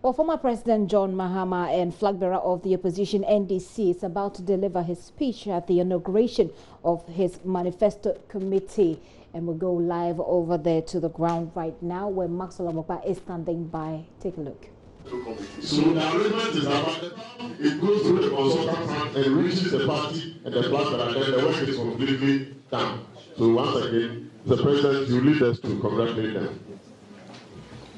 Well, former President John Mahama and flag bearer of the opposition NDC is about to deliver his speech at the inauguration of his Manifesto committee. And we'll go live over there to the ground right now where Maxwell Amokpa is standing by. Take a look. So the arrangement is that it goes through the consultant fund and reaches the party and the flag bearer, and then the work is completely done. So once again, the President, you lead us to congratulate them.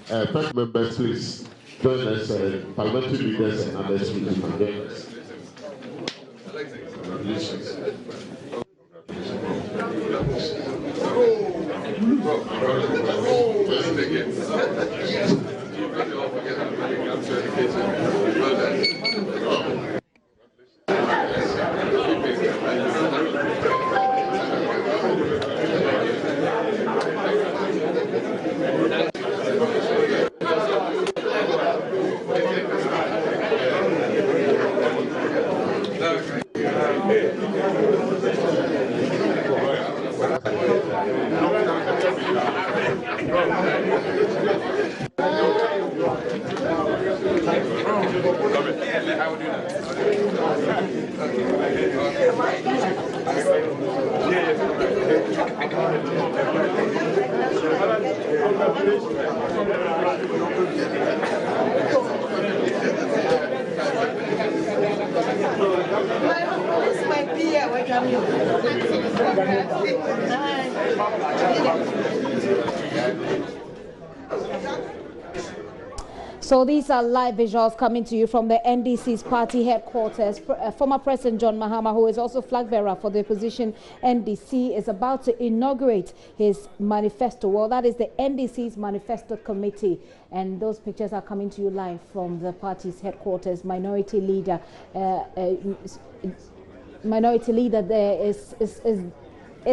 Thank members, please. Join us, parliamentary leaders and others who can join us. Congratulations. So these are live visuals coming to you from the NDC's party headquarters. Former President John Mahama, who is also flag bearer for the opposition NDC, is about to inaugurate his manifesto. Well, that is the NDC's Manifesto committee. And those pictures are coming to you live from the party's headquarters. Minority leader there is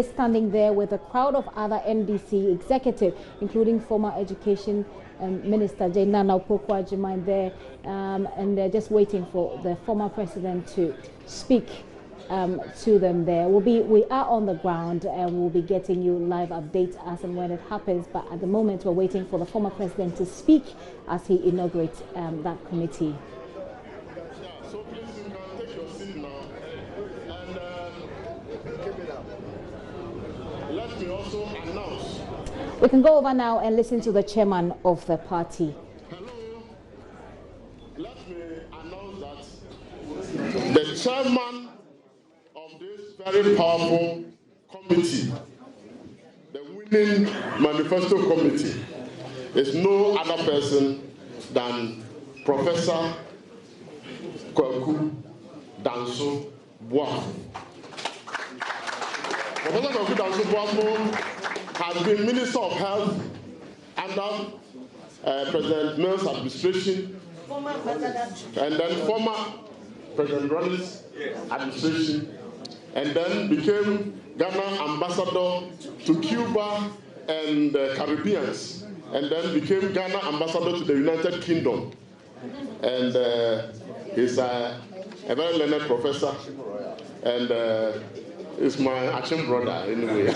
standing there with a crowd of other NDC executives, including former Education Minister Nana Opoku-Agyeman there, and they're just waiting for the former president to speak to them there. We are on the ground and we'll be getting you live updates as and when it happens, but at the moment we're waiting for the former president to speak as he inaugurates that committee. So please, you can take your seat now. And let me also announce. We can go over now and listen to the chairman of the party. Hello. Let me announce that the chairman of this very powerful committee, the winning Manifesto committee, is no other person than Professor Kwaku Danso Boafo. Professor Kwaku Danso Boafo has been Minister of Health under President Mills' administration, and then former President Ronnie's administration, and then became Ghana ambassador to Cuba and the Caribbeans, and then became Ghana ambassador to the United Kingdom. And he's a very learned professor, and is my action brother anyway.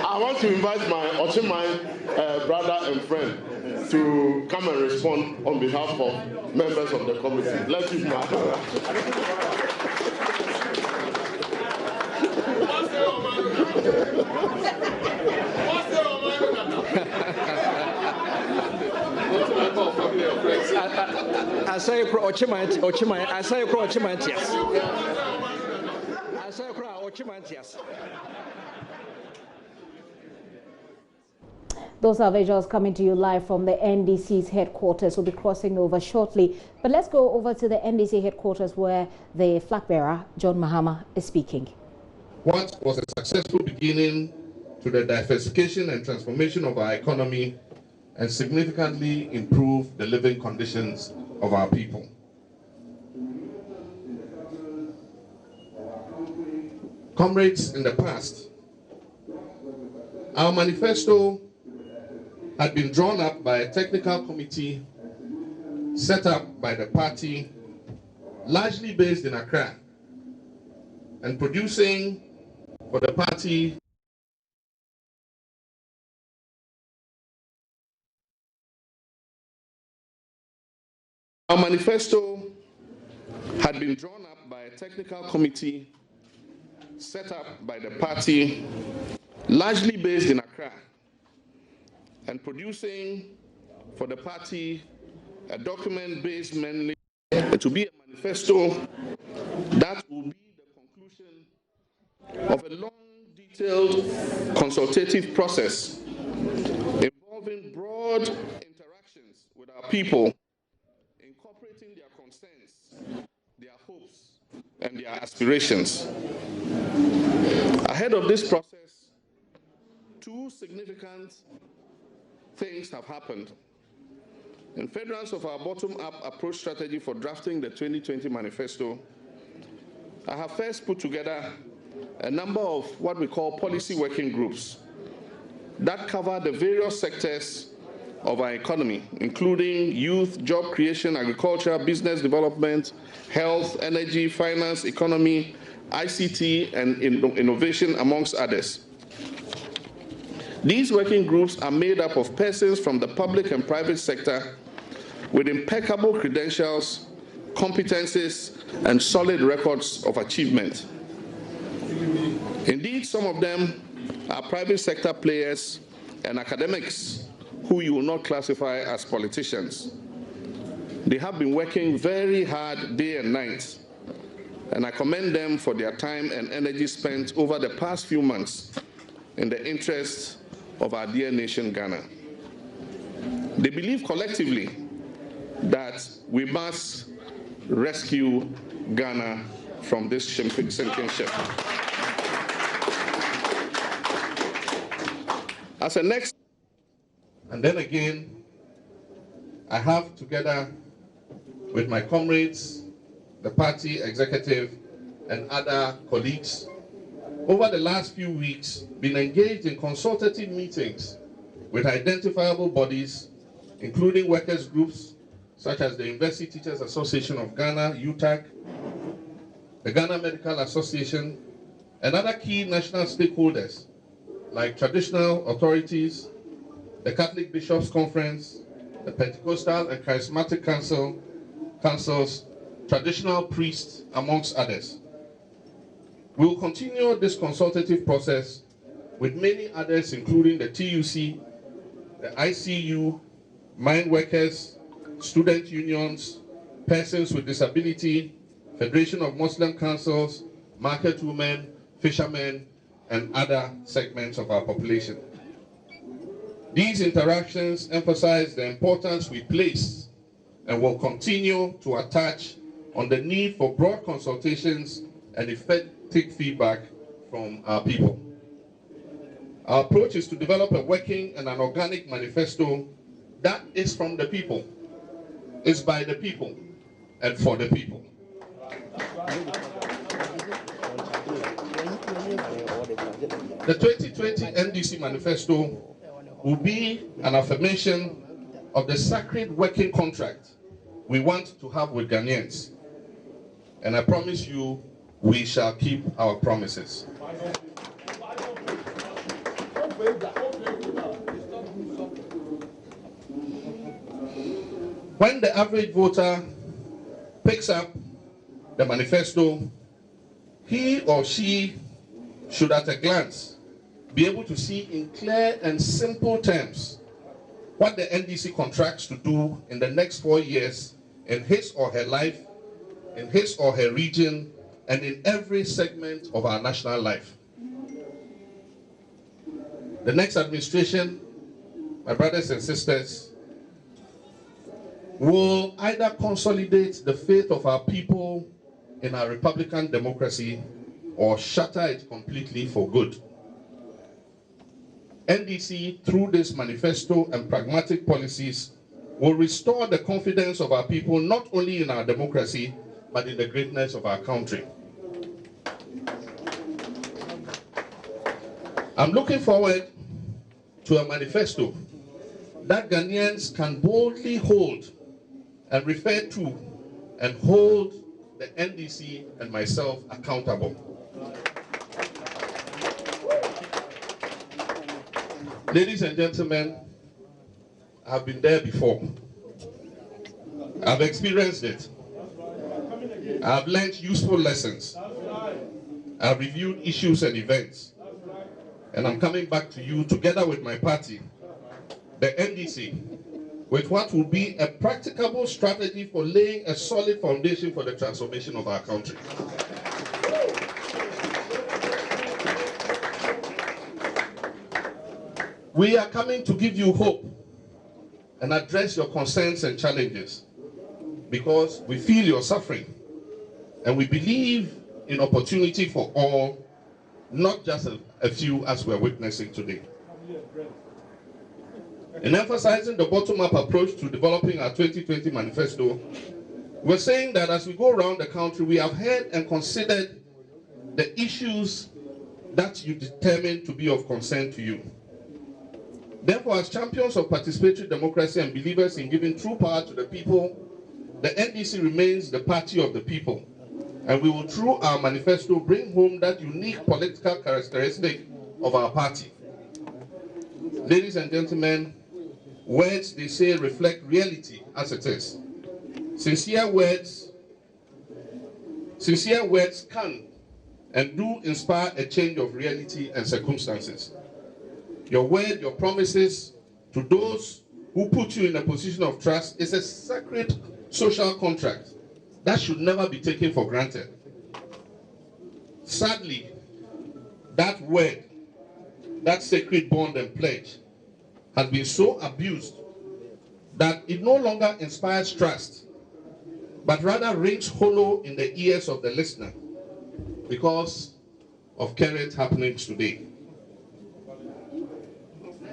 I want to invite my Ochimai brother and friend to come and respond on behalf of members of the committee. Let's give him a I say Those are visuals coming to you live from the NDC's headquarters. We'll be crossing over shortly. But let's go over to the NDC headquarters where the flag bearer, John Mahama, is speaking. What was a successful beginning to the diversification and transformation of our economy and significantly improve the living conditions of our people. Comrades, in the past, our manifesto had been drawn up by a technical committee set up by the party, largely based in Accra, and producing for the party our manifesto had been drawn up by a technical committee set up by the party, largely based in Accra, and producing for the party a document based mainly to be a manifesto that will be the conclusion of a long, detailed consultative process involving broad interactions with our people, incorporating their concerns, their hopes, and their aspirations. Ahead of this process, two significant things have happened. In furtherance of our bottom-up approach strategy for drafting the 2020 manifesto, I have first put together a number of what we call policy working groups that cover the various sectors of our economy, including youth, job creation, agriculture, business development, health, energy, finance, economy, ICT, and innovation, amongst others. These working groups are made up of persons from the public and private sector with impeccable credentials, competencies, and solid records of achievement. Indeed, some of them are private sector players and academics who you will not classify as politicians. They have been working very hard day and night, and I commend them for their time and energy spent over the past few months in the interest of our dear nation, Ghana. They believe collectively that we must rescue Ghana from this sinking ship. As a next, and then again, I have, together with my comrades, the party executive, and other colleagues, over the last few weeks, been engaged in consultative meetings with identifiable bodies, including workers' groups such as the University Teachers Association of Ghana, UTAG, the Ghana Medical Association, and other key national stakeholders like traditional authorities, the Catholic Bishops' Conference, the Pentecostal and Charismatic councils, traditional priests, amongst others. We will continue this consultative process with many others, including the TUC, the ICU, mine workers, student unions, persons with disability, Federation of Muslim Councils, market women, fishermen, and other segments of our population. These interactions emphasize the importance we place and will continue to attach on the need for broad consultations and effective feedback from our people. Our approach is to develop a working and an organic manifesto that is from the people, is by the people, and for the people. The 2020 NDC manifesto will be an affirmation of the sacred working contract we want to have with Ghanaians. And I promise you, we shall keep our promises. When the average voter picks up the manifesto, he or she should at a glance be able to see in clear and simple terms what the NDC contracts to do in the next 4 years in his or her life, in his or her region, and in every segment of our national life. The next administration, my brothers and sisters, will either consolidate the faith of our people in our Republican democracy or shatter it completely for good. NDC, through this manifesto and pragmatic policies, will restore the confidence of our people not only in our democracy, but in the greatness of our country. I'm looking forward to a manifesto that Ghanaians can boldly hold and refer to and hold the NDC and myself accountable. Ladies and gentlemen, I've been there before. I've experienced it. I've learned useful lessons. I've reviewed issues and events. And I'm coming back to you together with my party, the NDC, with what will be a practicable strategy for laying a solid foundation for the transformation of our country. We are coming to give you hope and address your concerns and challenges because we feel your suffering and we believe in opportunity for all, not just a few as we're witnessing today. In emphasizing the bottom-up approach to developing our 2020 manifesto, we're saying that as we go around the country, we have heard and considered the issues that you determine to be of concern to you. Therefore, as champions of participatory democracy and believers in giving true power to the people, the NDC remains the party of the people. And we will, through our manifesto, bring home that unique political characteristic of our party. Ladies and gentlemen, words, they say, reflect reality as it is. Sincere words can and do inspire a change of reality and circumstances. Your word, your promises to those who put you in a position of trust is a sacred social contract that should never be taken for granted. Sadly, that word, that sacred bond and pledge, has been so abused that it no longer inspires trust, but rather rings hollow in the ears of the listener because of current happenings today.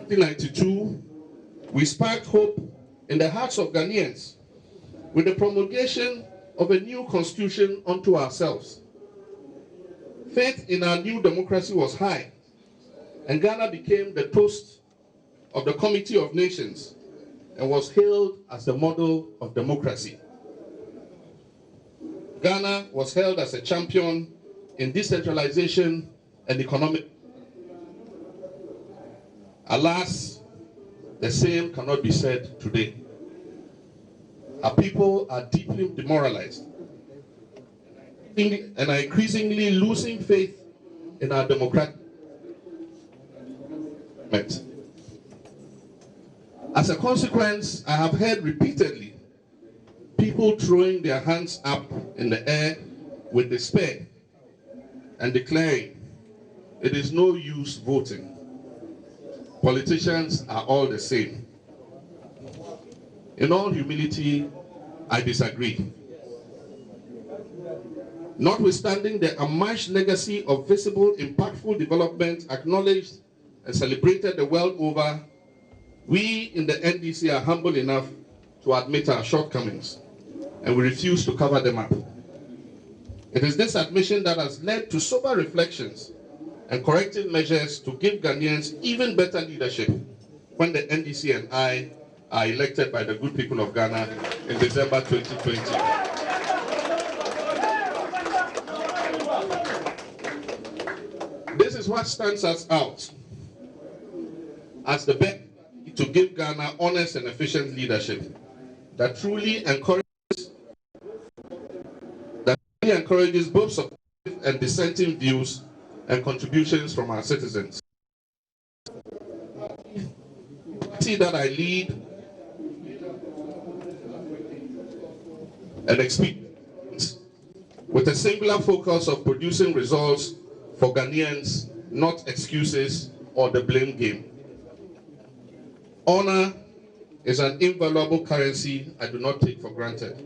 In 1992, we sparked hope in the hearts of Ghanaians with the promulgation of a new constitution unto ourselves. Faith in our new democracy was high, and Ghana became the toast of the Committee of Nations and was hailed as the model of democracy. Ghana was hailed as a champion in decentralization and economic. Alas, the same cannot be said today. Our people are deeply demoralized and are increasingly losing faith in our democratic movement. As a consequence, I have heard repeatedly people throwing their hands up in the air with despair and declaring, "It is no use voting. Politicians are all the same." In all humility, I disagree. Notwithstanding the unmatched legacy of visible, impactful development acknowledged and celebrated the world over, we in the NDC are humble enough to admit our shortcomings, and we refuse to cover them up. It is this admission that has led to sober reflections and corrective measures to give Ghanaians even better leadership when the NDC and I are elected by the good people of Ghana in December 2020. This is what stands us out as the best to give Ghana honest and efficient leadership that truly encourages both supportive and dissenting views and contributions from our citizens. The party that I lead and experience with a singular focus of producing results for Ghanaians, not excuses or the blame game. Honor is an invaluable currency I do not take for granted.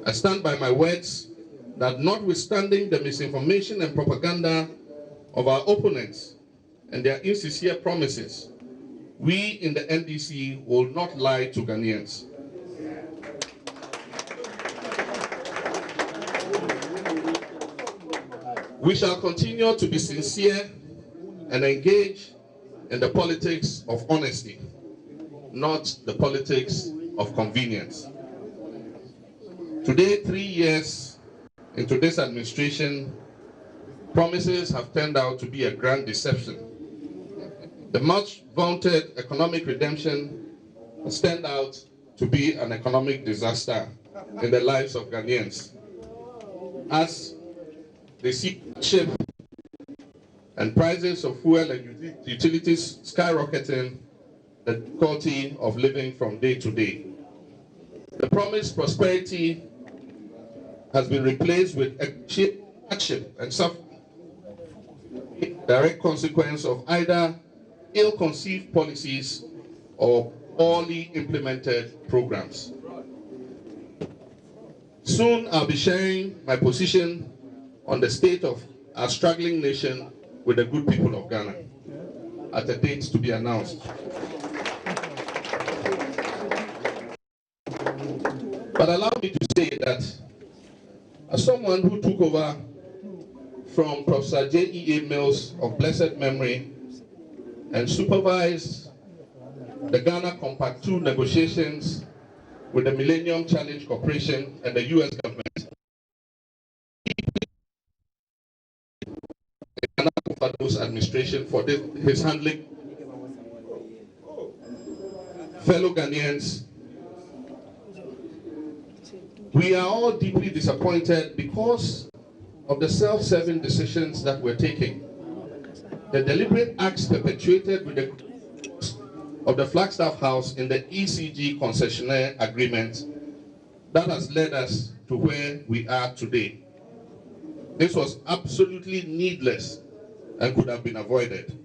I stand by my words that notwithstanding the misinformation and propaganda of our opponents and their insincere promises, we in the NDC will not lie to Ghanaians. We shall continue to be sincere and engage in the politics of honesty, not the politics of convenience. Today, 3 years into this administration, promises have turned out to be a grand deception. The much vaunted economic redemption has turned out to be an economic disaster in the lives of Ghanaians, as they see hardship and prices of fuel and utilities skyrocketing, the difficulty of living from day to day. The promised prosperity has been replaced with hardship and suffering, direct consequence of either ill-conceived policies or poorly implemented programs. Soon I'll be sharing my position on the state of our struggling nation with the good people of Ghana at a date to be announced. But allow me to say that as someone who took over from Professor J.E.A. Mills of blessed memory and supervised the Ghana Compact II negotiations with the Millennium Challenge Corporation and the U.S. government, the Ghana Compact administration for his handling. Fellow Ghanaians, we are all deeply disappointed because of the self-serving decisions that we're taking. The deliberate acts perpetuated with the of the Flagstaff House in the ECG concessionaire agreement that has led us to where we are today. This was absolutely needless and could have been avoided.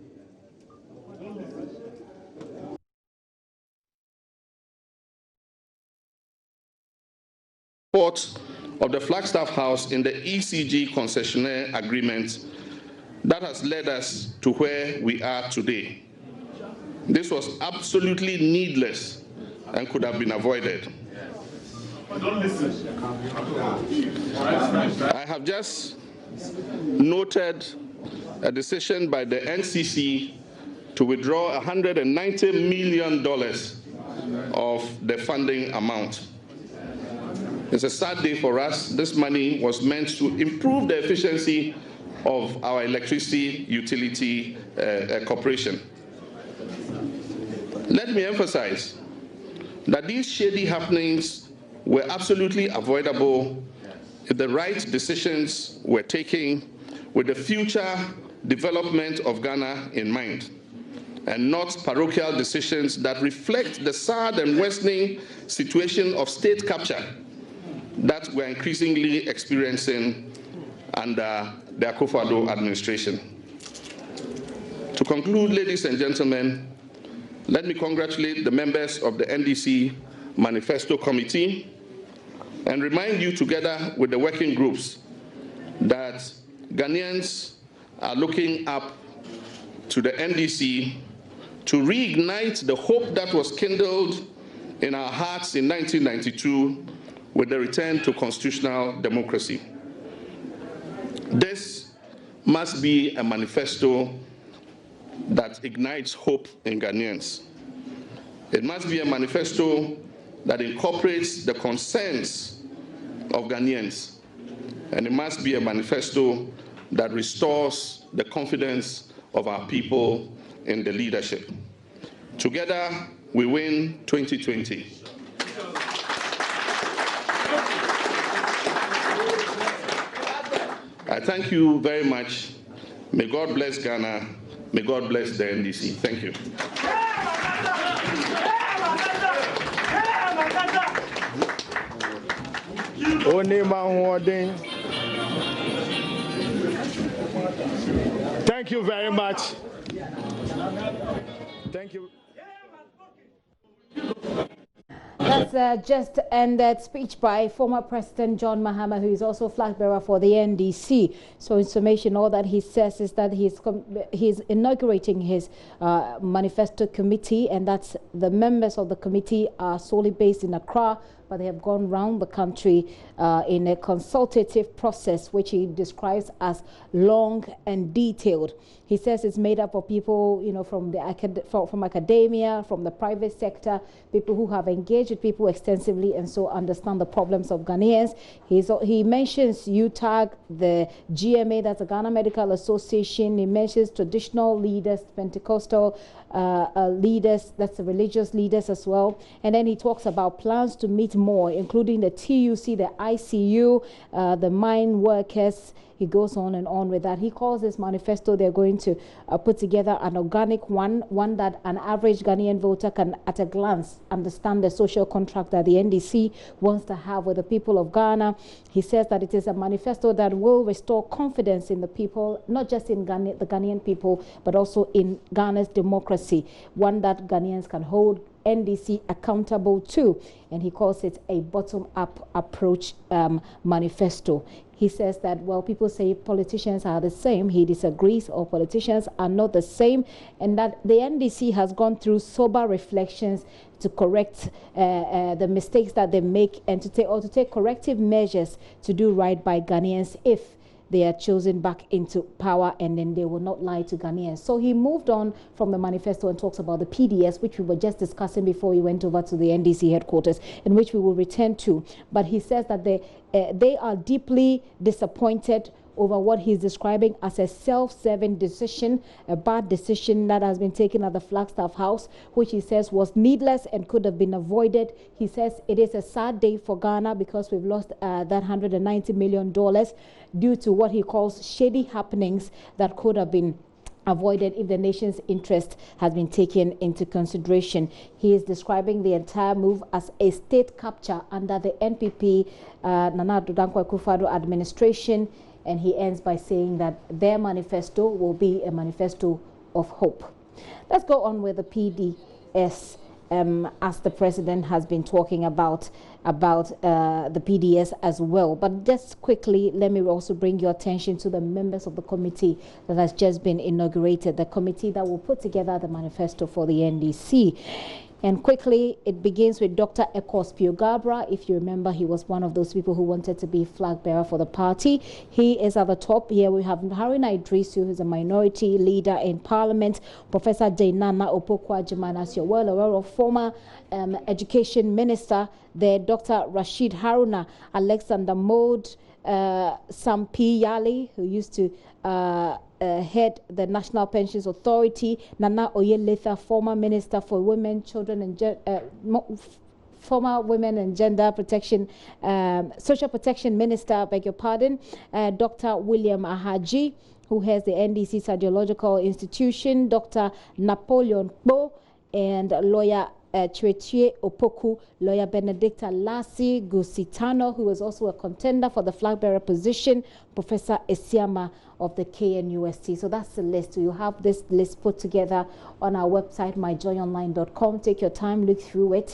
Of the Flagstaff House in the ECG concessionaire agreement that has led us to where we are today. This was absolutely needless and could have been avoided. I have just noted a decision by the NCC to withdraw $190 million of the funding amount. It's a sad day for us. This money was meant to improve the efficiency of our electricity utility corporation. Let me emphasize that these shady happenings were absolutely avoidable if the right decisions were taken with the future development of Ghana in mind, and not parochial decisions that reflect the sad and worsening situation of state capture that we're increasingly experiencing under the Akufo-Addo administration. To conclude, ladies and gentlemen, let me congratulate the members of the NDC Manifesto Committee and remind you, together with the working groups, that Ghanaians are looking up to the NDC to reignite the hope that was kindled in our hearts in 1992 with the return to constitutional democracy. This must be a manifesto that ignites hope in Ghanaians. It must be a manifesto that incorporates the concerns of Ghanaians. And it must be a manifesto that restores the confidence of our people in the leadership. Together, we win 2020. I thank you very much. May God bless Ghana. May God bless the NDC. Thank you. Thank you very much. Thank you. That's just ended speech by former President John Mahama, who is also flag bearer for the NDC. So in summation, all that he says is that he's inaugurating his manifesto committee, and that's the members of the committee are solely based in Accra, but they have gone round the country in a consultative process, which he describes as long and detailed. He says it's made up of people, from from academia, from the private sector, people who have engaged with people extensively and so understand the problems of Ghanaians. He mentions UTAG, the GMA, that's the Ghana Medical Association. He mentions traditional leaders, Pentecostal leaders, that's the religious leaders as well. And then he talks about plans to meet more, including the TUC, the ICU, the mine workers. He goes on and on with that. He calls this manifesto they're going to put together an organic one that an average Ghanaian voter can at a glance understand the social contract that the NDC wants to have with the people of Ghana. He says that it is a manifesto that will restore confidence in the people, not just in Ghana, the Ghanaian people, but also in Ghana's democracy, one that Ghanaians can hold NDC accountable to, and he calls it a bottom-up approach manifesto. He says that, well, people say politicians are the same. He disagrees, or politicians are not the same, and that the NDC has gone through sober reflections to correct the mistakes that they make and to take corrective measures to do right by Ghanaians if they are chosen back into power, and then they will not lie to Ghanaians. So he moved on from the manifesto and talks about the PDS, which we were just discussing before we went over to the NDC headquarters, in which we will return to. But he says that they are deeply disappointed over what he's describing as a self-serving decision, a bad decision that has been taken at the Flagstaff House, which he says was needless and could have been avoided. He says it is a sad day for Ghana because we've lost that $190 million due to what he calls shady happenings that could have been avoided if the nation's interest has been taken into consideration. He is describing the entire move as a state capture under the NPP Nana Addo Dankwa Akufo-Addo administration. And he ends by saying that their manifesto will be a manifesto of hope. Let's go on with the PDS, as the president has been talking about the PDS as well. But just quickly, let me also bring your attention to the members of the committee that has just been inaugurated, the committee that will put together the manifesto for the NDC. And quickly, it begins with Dr. Ekos Piogabra. If you remember, he was one of those people who wanted to be flag bearer for the party. He is at the top. Here we have Haruna Idrisu, who is a minority leader in Parliament. Professor Jainana Opoku-Agyeman, as you're well aware of, former education minister there. Dr. Rashid Haruna, Alexander Mode, Sam P. Yali, who used to head the National Pensions Authority, Nana Oyeletha, former Minister for Women, Children and former Women and Gender Protection, Social Protection Minister, beg your pardon, Dr. William Ahaji, who has the NDC's Ideological Institution, Dr. Napoleon Bo, and lawyer Chiwetie Opoku, lawyer Benedicta Lassie Gusitano, who is also a contender for the flag bearer position, Professor Esiama of the KNUST. So that's the list. You have this list put together on our website, myjoyonline.com. Take your time, look through it.